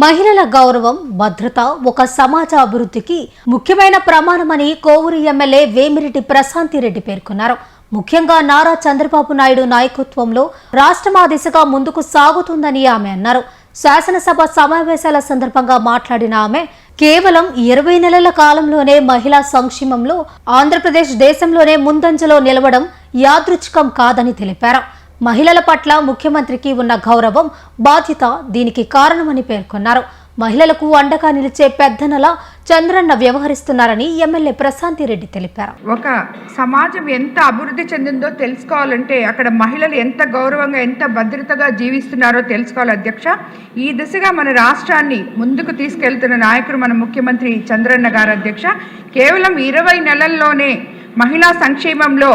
మహిళల గౌరవం, భద్రత ఒక సమాజ అభివృద్ధికి ముఖ్యమైన ప్రమాణమని కోవూరు ఎమ్మెల్యే వేమిరెడ్డి ప్రశాంతిరెడ్డి పేర్కొన్నారు. ముఖ్యంగా నారా చంద్రబాబు నాయుడు నాయకత్వంలో రాష్ట్రం ఆ దిశగా ముందుకు సాగుతుందని ఆమె అన్నారు. శాసనసభ సమావేశాల సందర్భంగా మాట్లాడిన ఆమె కేవలం 20 నెలల కాలంలోనే మహిళా సంక్షేమంలో ఆంధ్రప్రదేశ్ దేశంలోనే ముందంజలో నిలవడం యాదృచ్ఛికం కాదని తెలిపారు. మహిళల పట్ల ముఖ్యమంత్రికి ఉన్న గౌరవం, బాధ్యత దీనికి కారణమని పేర్కొన్నారు. మహిళలకు అండగా నిలిచే పెద్దనలా చంద్రన్న వ్యవహరిస్తున్నారని ఎమ్మెల్యే ప్రశాంతిరెడ్డి తెలిపారు. ఒక సమాజం ఎంత అభివృద్ధి చెందిందో తెలుసుకోవాలంటే అక్కడ మహిళలు ఎంత గౌరవంగా, ఎంత భద్రతగా జీవిస్తున్నారో తెలుసుకోవాలి అధ్యక్ష. ఈ దిశగా మన రాష్ట్రాన్ని ముందుకు తీసుకెళ్తున్న నాయకుడు మన ముఖ్యమంత్రి చంద్రన్న గారు అధ్యక్ష. కేవలం 20 నెలల్లోనే మహిళా సంక్షేమంలో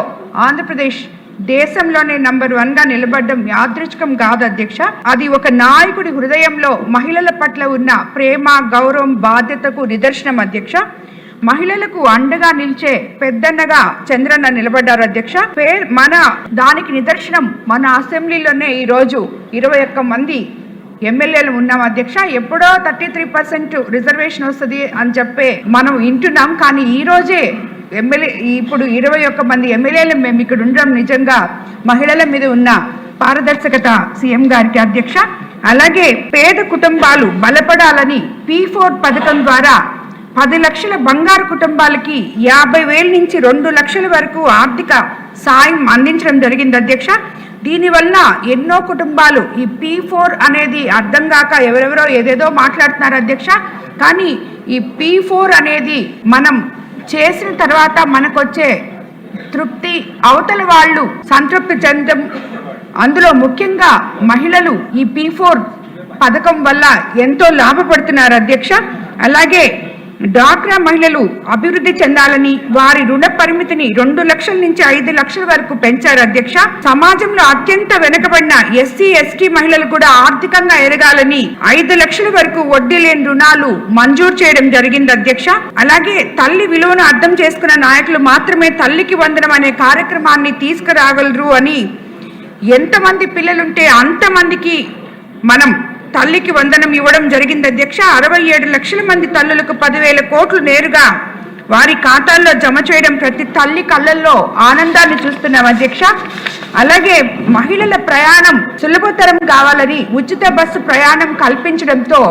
ఆంధ్రప్రదేశ్ దేశంలోనే నంబర్ 1గా నిలబడడం యాదృచ్ఛికం కాదు అధ్యక్ష. అది ఒక నాయకుడి హృదయంలో మహిళల పట్ల ఉన్న ప్రేమ, గౌరవం, బాధ్యతకు నిదర్శనం అధ్యక్ష. మహిళలకు అండగా నిలిచే పెద్దన్నగా చంద్రన్న నిలబడ్డారు అధ్యక్ష. మన దానికి నిదర్శనం మన అసెంబ్లీలోనే ఈరోజు 21 మంది ఎమ్మెల్యేలు ఉన్నాం అధ్యక్ష. ఎప్పుడో 33% రిజర్వేషన్ వస్తుంది అని చెప్పే మనం వింటున్నాం, కానీ ఈ రోజే ఇప్పుడు 21 మంది ఎమ్మెల్యేలు మేము ఇక్కడ ఉండడం నిజంగా మహిళల మీద ఉన్న పారదర్శకత సీఎం గారికి అధ్యక్ష. అలాగే పేద కుటుంబాలు బలపడాలని P4 పథకం ద్వారా 10 లక్షల బంగారు కుటుంబాలకి 50,000 నుంచి 2 లక్షల వరకు ఆర్థిక సాయం అందించడం జరిగింది అధ్యక్ష. దీనివల్ల ఎన్నో కుటుంబాలు ఈ P4 అనేది అర్థం కాక ఎవరెవరో ఏదేదో మాట్లాడుతున్నారు అధ్యక్ష. కానీ ఈ P4 అనేది మనం చేసిన తర్వాత మనకొచ్చే తృప్తి, అవతల వాళ్ళు సంతృప్తి చెందడం, అందులో ముఖ్యంగా మహిళలు ఈ P4 పథకం వల్ల ఎంతో లాభపడుతున్నారు అధ్యక్ష. అలాగే డ్వాక్రా మహిళలు అభివృద్ధి చెందాలని వారి రుణ పరిమితిని 2 లక్షల నుంచి 5 లక్షల వరకు పెంచారు అధ్యక్ష. సమాజంలో అత్యంత వెనుకబడిన SC, ST మహిళలు కూడా ఆర్థికంగా ఎదగాలని 5 లక్షల వరకు వడ్డీ లేని రుణాలు మంజూరు చేయడం జరిగింది అధ్యక్ష. అలాగే తల్లి విలువను అర్థం చేసుకున్న నాయకులు మాత్రమే తల్లికి వందనం అనే కార్యక్రమాన్ని తీసుకురాగలరు అని, ఎంతమంది పిల్లలుంటే అంతమందికి మనం తల్లికి వందనం ఇవ్వడం జరిగింది అధ్యక్ష. 67 లక్షల మంది తల్లులకు 10,000 కోట్లు నేరుగా వారి ఖాతాల్లో జమ చేయడం ప్రతి తల్లి కళ్ళల్లో ఆనందాన్ని చూస్తున్నాం అధ్యక్ష. అలాగే మహిళల ప్రయాణం సులభతరం కావాలని ఉచిత బస్సు ప్రయాణం కల్పించడంతో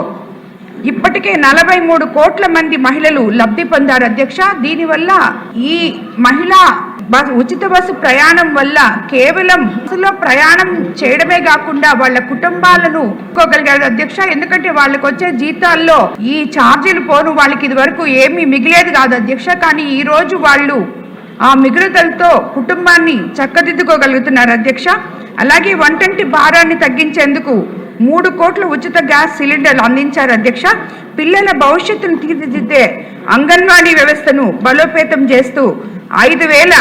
ఇప్పటికే 43 కోట్ల మంది మహిళలు లబ్ధి పొందారు అధ్యక్ష. దీనివల్ల ఈ మహిళా ఉచిత బస్సు ప్రయాణం వల్ల కేవలం బస్సులో ప్రయాణం చేయడమే కాకుండా వాళ్ళ కుటుంబాలను కోగలిగారు అధ్యక్ష. ఎందుకంటే వాళ్ళకి వచ్చే జీతాల్లో ఈ ఛార్జీలు పోను, వాళ్ళకి ఇది వరకు ఏమీ మిగిలేది కాదు అధ్యక్ష. కానీ ఈ రోజు వాళ్ళు ఆ మిగులుదలతో కుటుంబాన్ని చక్కదిద్దుకోగలుగుతున్నారు అధ్యక్ష. అలాగే వంటంటి భారాన్ని తగ్గించేందుకు 3 కోట్ల ఉచిత గ్యాస్ సిలిండర్లు అందించారు అధ్యక్ష. పిల్లల భవిష్యత్తును తీర్చిదిద్దే అంగన్వాడీ వ్యవస్థను బలోపేతం చేస్తూ 5,000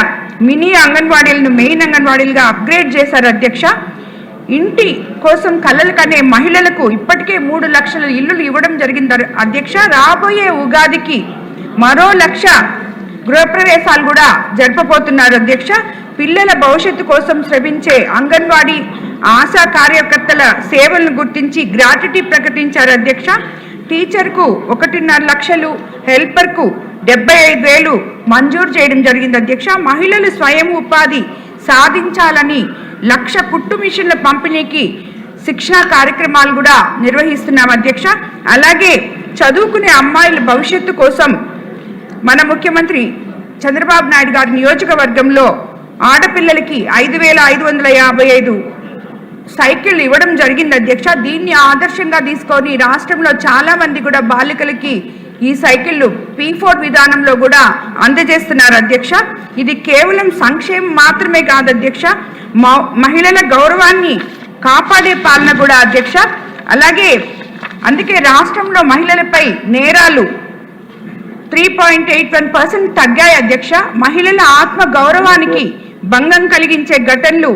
మినీ అంగన్వాడీలను మెయిన్ అంగన్వాడీలుగా అప్గ్రేడ్ చేశారు అధ్యక్ష. ఇంటి కోసం కలలు కనే మహిళలకు ఇప్పటికే 3 లక్షల ఇల్లులు ఇవ్వడం జరిగింది అధ్యక్ష. రాబోయే ఉగాదికి మరో 1,00,000 గృహప్రవేశాలు కూడా జరపబోతున్నారు అధ్యక్ష. పిల్లల భవిష్యత్తు కోసం శ్రమించే అంగన్వాడీ ఆశా కార్యకర్తల సేవలను గుర్తించి గ్రాట్యుటీ ప్రకటించారు అధ్యక్ష. టీచర్కు 1.5 లక్షలు, హెల్పర్కు 75,000 మంజూరు చేయడం జరిగింది అధ్యక్ష. మహిళలు స్వయం ఉపాధి సాధించాలని 1,00,000 కుట్టు మిషన్ల పంపిణీకి శిక్షణా కార్యక్రమాలు కూడా నిర్వహిస్తున్నాం అధ్యక్ష. అలాగే చదువుకునే అమ్మాయిల భవిష్యత్తు కోసం మన ముఖ్యమంత్రి చంద్రబాబు నాయుడు గారి నియోజకవర్గంలో ఆడపిల్లలకి 5,555 సైకిళ్ళు ఇవ్వడం జరిగింది అధ్యక్ష. దీన్ని ఆదర్శంగా తీసుకొని రాష్ట్రంలో చాలా మంది కూడా బాలికలకి ఈ సైకిళ్ళు P4 విధానంలో కూడా అందజేస్తున్నారు అధ్యక్ష. ఇది కేవలం సంక్షేమం మాత్రమే కాదు అధ్యక్ష, మహిళల గౌరవాన్ని కాపాడే పాలన కూడా అధ్యక్ష. అలాగే అందుకే రాష్ట్రంలో మహిళలపై నేరాలు 3.81% తగ్గాయి అధ్యక్ష. మహిళల ఆత్మ గౌరవానికి భంగం కలిగించే ఘటనలు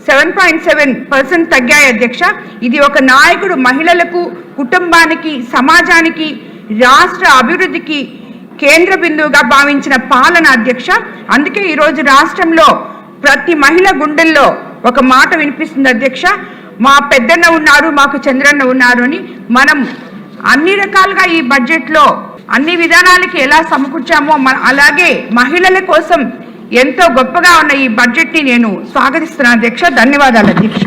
7.7% తగ్గాయి అధ్యక్ష. ఇది ఒక నాయకుడు మహిళలకు, కుటుంబానికి, సమాజానికి, రాష్ట్ర అభివృద్ధికి కేంద్ర బిందువుగా భావించిన పాలన అధ్యక్ష. అందుకే ఈరోజు రాష్ట్రంలో ప్రతి మహిళ గుండెల్లో ఒక మాట వినిపిస్తుంది అధ్యక్ష, మా పెద్దన్న ఉన్నారు, మాకు చంద్రన్న ఉన్నారు అని. మనం అన్ని రకాలుగా ఈ బడ్జెట్లో అన్ని విధానాలకి ఎలా సమకూర్చామో అలాగే మహిళల కోసం ఎంతో గొప్పగా ఉన్న ఈ బడ్జెట్ని నేను స్వాగతిస్తున్నాను అధ్యక్ష. ధన్యవాదాలు అధ్యక్ష.